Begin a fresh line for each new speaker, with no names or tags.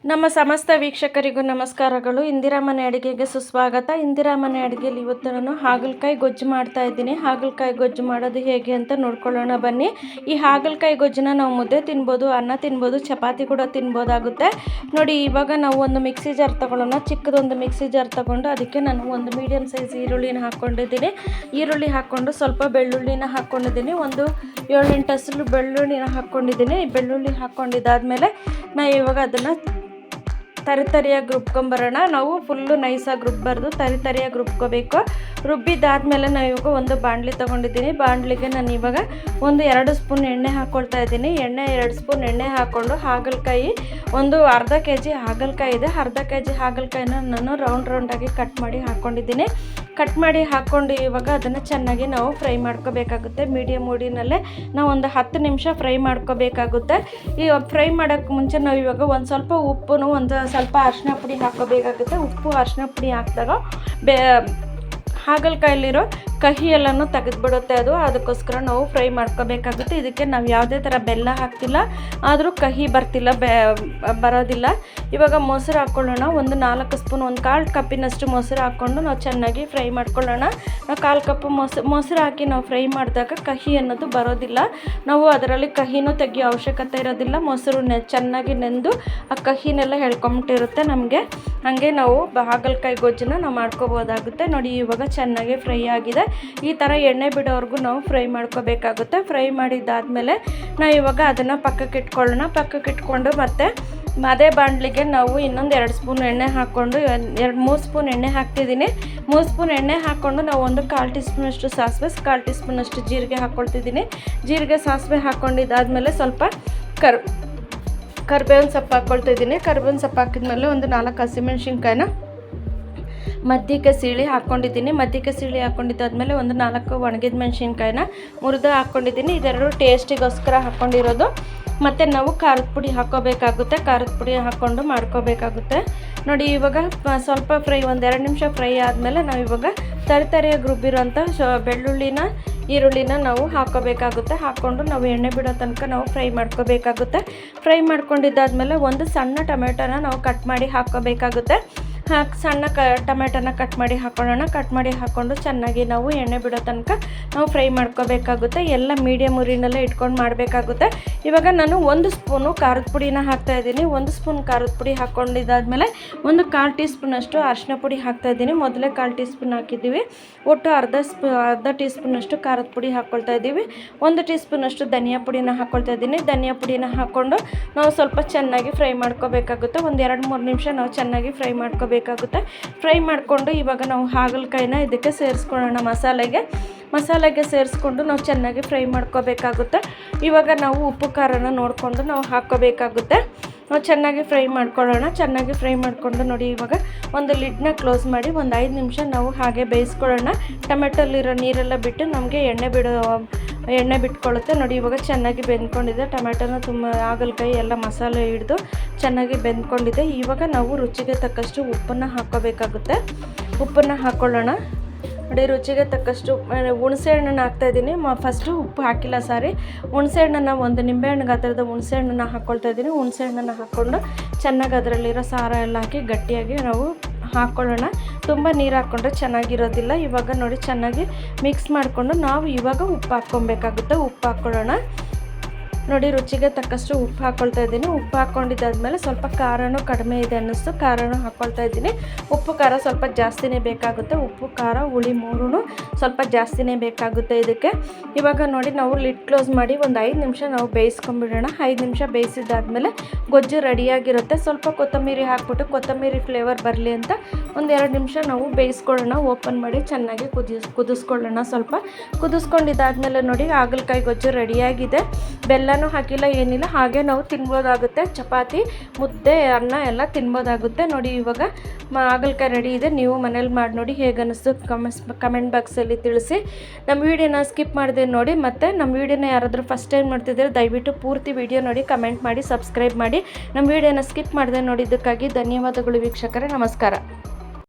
ನಮ್ಮ ಸಮಸ್ತ ವೀಕ್ಷಕರಿಗೂ ನಮಸ್ಕಾರಗಳು. ಇಂದಿರಾ ಮನೆ ಅಡುಗೆಗೆ ಸುಸ್ವಾಗತ. ಇಂದಿರಾ ಮನೆ ಅಡುಗೆಯಲ್ಲಿ ಇವತ್ತು ನಾನು ಹಾಗಲಕಾಯಿ ಗೊಜ್ಜು ಮಾಡ್ತಾ ಇದ್ದೀನಿ. ಹಾಗಲಕಾಯಿ ಗೊಜ್ಜು ಮಾಡೋದು ಹೇಗೆ ಅಂತ ನೋಡ್ಕೊಳ್ಳೋಣ ಬನ್ನಿ. ಈ ಹಾಗಲಕಾಯಿ ಗೊಜ್ಜನ್ನ ನಾವು ಮುದ್ದೆ ತಿನ್ಬೋದು, ಅನ್ನ ತಿನ್ಬೋದು, ಚಪಾತಿ ಕೂಡ ತಿನ್ಬೋದಾಗುತ್ತೆ. ನೋಡಿ, ಇವಾಗ ನಾವು ಒಂದು ಮಿಕ್ಸಿ ಜಾರ್ ತೊಗೊಳ್ಳೋಣ. ಚಿಕ್ಕದೊಂದು ಮಿಕ್ಸಿ ಜಾರ್ ತೊಗೊಂಡು ಅದಕ್ಕೆ ನಾನು ಒಂದು ಮೀಡಿಯಮ್ ಸೈಜ್ ಈರುಳ್ಳಿನ ಹಾಕ್ಕೊಂಡಿದ್ದೀನಿ. ಈರುಳ್ಳಿ ಹಾಕ್ಕೊಂಡು ಸ್ವಲ್ಪ ಬೆಳ್ಳುಳ್ಳಿನ ಹಾಕ್ಕೊಂಡಿದ್ದೀನಿ. ಒಂದು 7-8 ಹಸಿರು ಬೆಳ್ಳುಳ್ಳಿನ ಹಾಕ್ಕೊಂಡಿದ್ದೀನಿ. ಬೆಳ್ಳುಳ್ಳಿ ಹಾಕ್ಕೊಂಡಿದ್ದಾದಮೇಲೆ ನಾನು ಇವಾಗ ಅದನ್ನು ತರಿಯಾಗಿ ರುಬ್ಕೊಂಬರೋಣ. ನಾವು ಫುಲ್ಲು ನೈಸಾಗಿ ರುಬ್ಬಾರ್ದು, ತರಿಯಾಗಿ ರುಬ್ಕೋಬೇಕು. ರುಬ್ಬಿದ್ದಾದಮೇಲೆ ನಾವು ಇವಾಗ ಒಂದು ಬಾಣಲಿ ತೊಗೊಂಡಿದ್ದೀನಿ. ಬಾಣಲಿಗೆ ನಾನು ಇವಾಗ 2 ಸ್ಪೂನ್ ಎಣ್ಣೆ ಹಾಕ್ಕೊಳ್ತಾ ಇದ್ದೀನಿ. 2 ಸ್ಪೂನ್ ಎಣ್ಣೆ ಹಾಕ್ಕೊಂಡು ಹಾಗಲಕಾಯಿ ಒಂದು ಅರ್ಧ kg ಹಾಗಲಕಾಯಿ ಇದೆ. ಅರ್ಧ kg ಹಾಗಲಕಾಯಿನ ನಾನು ರೌಂಡಾಗಿ ಕಟ್ ಮಾಡಿ ಹಾಕ್ಕೊಂಡಿದ್ದೀನಿ. ಕಟ್ ಮಾಡಿ ಹಾಕ್ಕೊಂಡು ಇವಾಗ ಅದನ್ನು ಚೆನ್ನಾಗಿ ನಾವು ಫ್ರೈ ಮಾಡ್ಕೋಬೇಕಾಗುತ್ತೆ. ಮೀಡಿಯಮ್ ಉರಿನಲ್ಲೇ ನಾವು ಒಂದು 10 ನಿಮಿಷ ಫ್ರೈ ಮಾಡ್ಕೋಬೇಕಾಗುತ್ತೆ. ಈ ಫ್ರೈ ಮಾಡೋಕ್ಕೆ ಮುಂಚೆ ನಾವು ಇವಾಗ ಒಂದು ಸ್ವಲ್ಪ ಉಪ್ಪು, ಒಂದು ಸ್ವಲ್ಪ ಅರಿಶಿನ ಪುಡಿ ಹಾಕ್ಕೋಬೇಕಾಗುತ್ತೆ. ಉಪ್ಪು ಅರಿಶಿನ ಪುಡಿ ಹಾಕಿದಾಗ ಹಾಗಲಕಾಯಲ್ಲಿರೋ ಕಹಿ ಎಲ್ಲನೂ ತೆಗೆದುಬಿಡುತ್ತೆ ಅದಕ್ಕೋಸ್ಕರ ನಾವು ಫ್ರೈ ಮಾಡ್ಕೋಬೇಕಾಗುತ್ತೆ. ಇದಕ್ಕೆ ನಾವು ಯಾವುದೇ ಥರ ಬೆಲ್ಲ ಹಾಕ್ತಿಲ್ಲ, ಆದರೂ ಕಹಿ ಬರೋದಿಲ್ಲ. ಇವಾಗ ಮೊಸರು ಹಾಕ್ಕೊಳ್ಳೋಣ. ಒಂದು 4 ಸ್ಪೂನ್, ಒಂದು 1/4 ಕಪ್ಪಿನಷ್ಟು ಮೊಸರು ಹಾಕ್ಕೊಂಡು ನಾವು ಚೆನ್ನಾಗಿ ಫ್ರೈ ಮಾಡ್ಕೊಳ್ಳೋಣ. ನಾವು 1/4 ಕಪ್ ಮೊಸರು ಹಾಕಿ ನಾವು ಫ್ರೈ ಮಾಡಿದಾಗ ಕಹಿ ಅನ್ನೋದು ಬರೋದಿಲ್ಲ. ನಾವು ಅದರಲ್ಲಿ ಕಹಿನೂ ತೆಗಿಯೋ ಅವಶ್ಯಕತೆ ಇರೋದಿಲ್ಲ. ಮೊಸರು ಚೆನ್ನಾಗಿ ನೆಂದು ಆ ಕಹಿನೆಲ್ಲ ಹೇಳ್ಕೊಂಬಿಟ್ಟಿರುತ್ತೆ ನಮಗೆ. ಹಾಗೆ ನಾವು ಹಾಗಲಕಾಯಿ ಗೊಜ್ಜನ್ನ ನಾವು ಮಾಡ್ಕೋಬೋದಾಗುತ್ತೆ. ನೋಡಿ, ಇವಾಗ ಚೆನ್ನಾಗಿ ಫ್ರೈ ಆಗಿದೆ. ಈ ಥರ ಎಣ್ಣೆ ಬಿಡೋವರೆಗೂ ನಾವು ಫ್ರೈ ಮಾಡ್ಕೋಬೇಕಾಗುತ್ತೆ. ಫ್ರೈ ಮಾಡಿದ್ದಾದಮೇಲೆ ನಾವು ಇವಾಗ ಅದನ್ನು ಪಕ್ಕಕ್ಕೆ ಇಟ್ಕೊಂಡು ಮತ್ತೆ ಅದೇ ಬಾಣಲಿಗೆ ನಾವು ಇನ್ನೊಂದು 2 ಸ್ಪೂನ್ ಎಣ್ಣೆ ಹಾಕ್ಕೊಂಡು 3 ಸ್ಪೂನ್ ಎಣ್ಣೆ ಹಾಕ್ತಿದ್ದೀನಿ. 3 ಸ್ಪೂನ್ ಎಣ್ಣೆ ಹಾಕ್ಕೊಂಡು ನಾವು ಒಂದು 1/4 ಟೀ ಸ್ಪೂನಷ್ಟು ಸಾಸಿವೆ, 1/4 ಟೀ ಸ್ಪೂನಷ್ಟು ಜೀರಿಗೆ ಹಾಕ್ಕೊಳ್ತಿದ್ದೀನಿ. ಜೀರಿಗೆ ಸಾಸಿವೆ ಹಾಕ್ಕೊಂಡಿದ್ದಾದಮೇಲೆ ಸ್ವಲ್ಪ ಕರಿಬೇವಿನ ಸೊಪ್ಪು ಹಾಕ್ಕೊಳ್ತಿದ್ದೀನಿ. ಕರಿಬೇವಿನ ಸೊಪ್ಪು ಹಾಕಿದ್ಮೇಲೆ ಒಂದು 4 ಹಸಿಮೆಣ್ಸಿನ್ಕಾಯಿನ ಮಧ್ಯಕ್ಕೆ ಸೀಳಿ ಹಾಕ್ಕೊಂಡಿದ್ದೀನಿ. ಮಧ್ಯಕ್ಕೆ ಸೀಳಿ ಹಾಕ್ಕೊಂಡಿದ್ದಾದಮೇಲೆ ಒಂದು 4 ಒಣಗಿದ ಮೆಣಸಿನ್ಕಾಯಿನ ಮುರಿದು ಹಾಕ್ಕೊಂಡಿದ್ದೀನಿ. ಇದೆರಡು ಟೇಸ್ಟಿಗೋಸ್ಕರ ಹಾಕ್ಕೊಂಡಿರೋದು. ಮತ್ತು ನಾವು ಖಾರದ ಪುಡಿ ಹಾಕ್ಕೋಬೇಕಾಗುತ್ತೆ. ಖಾರದ ಪುಡಿ ಹಾಕ್ಕೊಂಡು ಮಾಡ್ಕೋಬೇಕಾಗುತ್ತೆ. ನೋಡಿ, ಇವಾಗ ಸ್ವಲ್ಪ ಫ್ರೈ, ಒಂದು 2 ನಿಮಿಷ ಫ್ರೈ ಆದಮೇಲೆ ನಾವು ಇವಾಗ ತರಿಯಾಗಿ ರುಬ್ಬಿರೋಂಥ ಬೆಳ್ಳುಳ್ಳಿನ, ಈರುಳ್ಳಿನ ನಾವು ಹಾಕ್ಕೋಬೇಕಾಗುತ್ತೆ. ಹಾಕ್ಕೊಂಡು ನಾವು ಎಣ್ಣೆ ಬಿಡೋ ತನಕ ನಾವು ಫ್ರೈ ಮಾಡ್ಕೋಬೇಕಾಗುತ್ತೆ. ಫ್ರೈ ಮಾಡ್ಕೊಂಡಿದ್ದಾದಮೇಲೆ ಒಂದು ಸಣ್ಣ ಟೊಮೆಟೊನ ನಾವು ಕಟ್ ಮಾಡಿ ಹಾಕ್ಕೋಬೇಕಾಗುತ್ತೆ. ಸಣ್ಣ ಟೊಮೆಟೊನ ಕಟ್ ಮಾಡಿ ಹಾಕ್ಕೊಳ್ಳೋಣ. ಕಟ್ ಮಾಡಿ ಹಾಕ್ಕೊಂಡು ಚೆನ್ನಾಗಿ ನಾವು ಎಣ್ಣೆ ಬಿಡೋ ತನಕ ನಾವು ಫ್ರೈ ಮಾಡ್ಕೋಬೇಕಾಗುತ್ತೆ. ಎಲ್ಲ ಮೀಡಿಯಮ್ ಉರಿನಲ್ಲೇ ಇಟ್ಕೊಂಡು ಮಾಡಬೇಕಾಗುತ್ತೆ. ಇವಾಗ ನಾನು 1 ಸ್ಪೂನು ಖಾರದ ಪುಡಿನ ಹಾಕ್ತಾಯಿದ್ದೀನಿ. 1 ಸ್ಪೂನ್ ಖಾರದ ಪುಡಿ ಹಾಕ್ಕೊಂಡಿದ್ದಾದಮೇಲೆ ಒಂದು 1/4 ಟೀ ಸ್ಪೂನಷ್ಟು ಅರಿಶಿನ ಪುಡಿ ಹಾಕ್ತಾಯಿದ್ದೀನಿ. ಮೊದಲೇ 1/4 ಟೀ ಸ್ಪೂನ್ ಹಾಕಿದ್ದೀವಿ. ಒಟ್ಟು ಅರ್ಧ ಟೀ ಸ್ಪೂನಷ್ಟು ಖಾರದ ಪುಡಿ ಹಾಕ್ಕೊಳ್ತಾ ಇದ್ದೀವಿ. 1 ಟೀ ಸ್ಪೂನಷ್ಟು ಧನಿಯಾ ಪುಡಿನ ಹಾಕ್ಕೊಳ್ತಾ ಇದ್ದೀನಿ. ಧನಿಯಾ ಪುಡಿನ ಹಾಕ್ಕೊಂಡು ನಾವು ಸ್ವಲ್ಪ ಚೆನ್ನಾಗಿ ಫ್ರೈ ಮಾಡ್ಕೋಬೇಕಾಗುತ್ತೆ. ಒಂದು 2-3 ನಿಮಿಷ ನಾವು ಚೆನ್ನಾಗಿ ಫ್ರೈ ಮಾಡ್ಕೋಬೇಕಾಗುತ್ತೆ. ಫ್ರೈ ಮಾಡಿಕೊಂಡು ಇವಾಗ ನಾವು ಹಾಗಲಕಾಯಿನ ಇದಕ್ಕೆ ಸೇರಿಸ್ಕೊಳ್ಳೋಣ. ಮಸಾಲೆಗೆ ಸೇರಿಸ್ಕೊಂಡು ನಾವು ಚೆನ್ನಾಗಿ ಫ್ರೈ ಮಾಡ್ಕೋಬೇಕಾಗುತ್ತೆ. ಇವಾಗ ನಾವು ಉಪ್ಪು ಖಾರನ ನೋಡಿಕೊಂಡು ನಾವು ಹಾಕ್ಕೋಬೇಕಾಗುತ್ತೆ. ನಾವು ಚೆನ್ನಾಗಿ ಫ್ರೈ ಮಾಡ್ಕೊಳ್ಳೋಣ. ಚೆನ್ನಾಗಿ ಫ್ರೈ ಮಾಡಿಕೊಂಡು ನೋಡಿ, ಇವಾಗ ಒಂದು ಲಿಡ್ನ ಕ್ಲೋಸ್ ಮಾಡಿ ಒಂದು 5 ನಿಮಿಷ ನಾವು ಹಾಗೆ ಬೇಯಿಸ್ಕೊಳ್ಳೋಣ. ಟೊಮೆಟೊಲಿರೋ ನೀರೆಲ್ಲ ಬಿಟ್ಟು ನಮಗೆ ಎಣ್ಣೆ ಬಿಟ್ಕೊಳ್ಳುತ್ತೆ. ನೋಡಿ, ಇವಾಗ ಚೆನ್ನಾಗಿ ಬೆಂದ್ಕೊಂಡಿದೆ. ಟೊಮೆಟೊನ ಹಾಗಲಕಾಯಿ ಎಲ್ಲ ಮಸಾಲೆ ಹಿಡಿದು ಚೆನ್ನಾಗಿ ಬೆಂದ್ಕೊಂಡಿದೆ. ಇವಾಗ ನಾವು ರುಚಿಗೆ ತಕ್ಕಷ್ಟು ಉಪ್ಪನ್ನು ಹಾಕ್ಕೋಬೇಕಾಗುತ್ತೆ. ಉಪ್ಪನ್ನು ಹಾಕ್ಕೊಳ್ಳೋಣ. ನೋಡಿ, ರುಚಿಗೆ ತಕ್ಕಷ್ಟು ಹುಣಸೆ ಹಣ್ಣನ್ನು ಹಾಕ್ತಾಯಿದ್ದೀನಿ. ಫಸ್ಟು ಉಪ್ಪು ಹಾಕಿಲ್ಲ, ಹುಣಸೆ ಹಣ್ಣನ್ನು, ಒಂದು ನಿಂಬೆಹಣ್ಣು ಗಾತ್ರದ ಹುಣಸೆ ಹಣ್ಣನ್ನು ಹಾಕ್ಕೊಳ್ತಾ ಇದ್ದೀನಿ. ಹುಣಸೆ ಹಣ್ಣನ್ನು ಹಾಕ್ಕೊಂಡು ಚೆನ್ನಾಗಿ ಅದರಲ್ಲಿರೋ ಸಾರ ಎಲ್ಲ ಹಾಕಿ ಗಟ್ಟಿಯಾಗಿ ನಾವು ಹಾಕ್ಕೊಳ್ಳೋಣ. ತುಂಬ ನೀರು ಹಾಕ್ಕೊಂಡ್ರೆ ಚೆನ್ನಾಗಿರೋದಿಲ್ಲ. ಇವಾಗ ನೋಡಿ, ಚೆನ್ನಾಗಿ ಮಿಕ್ಸ್ ಮಾಡಿಕೊಂಡು ನಾವು ಇವಾಗ ಉಪ್ಪು ಹಾಕ್ಕೊಬೇಕಾಗುತ್ತೆ. ಉಪ್ಪು ಹಾಕ್ಕೊಳ್ಳೋಣ. ನೋಡಿ, ರುಚಿಗೆ ತಕ್ಕಷ್ಟು ಉಪ್ಪು ಹಾಕ್ಕೊಳ್ತಾ ಇದ್ದೀನಿ. ಉಪ್ಪು ಹಾಕ್ಕೊಂಡಿದ್ದಾದಮೇಲೆ ಸ್ವಲ್ಪ ಖಾರನೂ ಕಡಿಮೆ ಇದೆ ಅನ್ನಿಸ್ತು, ಖಾರನೂ ಹಾಕ್ಕೊಳ್ತಾ ಇದ್ದೀನಿ. ಉಪ್ಪು ಖಾರ ಸ್ವಲ್ಪ ಜಾಸ್ತಿನೇ ಬೇಕಾಗುತ್ತೆ. ಉಪ್ಪು ಖಾರ ಹುಳಿ ಮೂರೂ ಸ್ವಲ್ಪ ಜಾಸ್ತಿನೇ ಬೇಕಾಗುತ್ತೆ ಇದಕ್ಕೆ. ಇವಾಗ ನೋಡಿ, ನಾವು ಲಿಡ್ ಕ್ಲೋಸ್ ಮಾಡಿ ಒಂದು 5 ನಿಮಿಷ ನಾವು ಬೇಯಿಸ್ಕೊಂಬಿಡೋಣ. 5 ನಿಮಿಷ ಬೇಯಿಸಿದ್ದಾದಮೇಲೆ ಗೊಜ್ಜು ರೆಡಿಯಾಗಿರುತ್ತೆ. ಸ್ವಲ್ಪ ಕೊತ್ತಂಬರಿ ಹಾಕ್ಬಿಟ್ಟು ಕೊತ್ತಂಬರಿ ಫ್ಲೇವರ್ ಬರಲಿ ಅಂತ ಒಂದು 2 ನಿಮಿಷ ನಾವು ಬೇಯಿಸ್ಕೊಳ್ಳೋಣ. ಓಪನ್ ಮಾಡಿ ಚೆನ್ನಾಗಿ ಕುದಿಸ್ಕೊಳ್ಳೋಣ. ಸ್ವಲ್ಪ ಕುದಿಸ್ಕೊಂಡಿದ್ದಾದಮೇಲೆ ನೋಡಿ, ಹಾಗಲಕಾಯಿ ಗೊಜ್ಜು ರೆಡಿಯಾಗಿದೆ. ಬೆಲ್ಲನೂ ಹಾಕಿಲ್ಲ, ಏನಿಲ್ಲ, ಹಾಗೆ ನಾವು ತಿನ್ಬೋದಾಗುತ್ತೆ. ಚಪಾತಿ, ಮುದ್ದೆ, ಅನ್ನ ಎಲ್ಲ ತಿನ್ಬೋದಾಗುತ್ತೆ. ನೋಡಿ, ಇವಾಗ ಹಾಗಲಕಾಯಿ ರೆಡಿ ಇದೆ. ನೀವು ಮನೇಲಿ ಮಾಡಿ ನೋಡಿ, ಹೇಗೆ ಅನ್ನಿಸ್ತು ಕಮೆಂಟ್ ಬಾಕ್ಸಲ್ಲಿ ತಿಳಿಸಿ. ನಮ್ಮ ವೀಡಿಯೋನ ಸ್ಕಿಪ್ ಮಾಡಿದೆ ನೋಡಿ. ಮತ್ತು ನಮ್ಮ ವೀಡಿಯೋನ ಯಾರಾದರೂ ಫಸ್ಟ್ ಟೈಮ್ ನೋಡ್ತಿದ್ದೀರಾ ದಯವಿಟ್ಟು ಪೂರ್ತಿ ವೀಡಿಯೋ ನೋಡಿ, ಕಮೆಂಟ್ ಮಾಡಿ, ಸಬ್ಸ್ಕ್ರೈಬ್ ಮಾಡಿ. ನಮ್ಮ ವೀಡಿಯೋನ ಸ್ಕಿಪ್ ಮಾಡಿದೆ ನೋಡಿದ್ದಕ್ಕಾಗಿ ಧನ್ಯವಾದಗಳು ವೀಕ್ಷಕರೇ. ನಮಸ್ಕಾರ.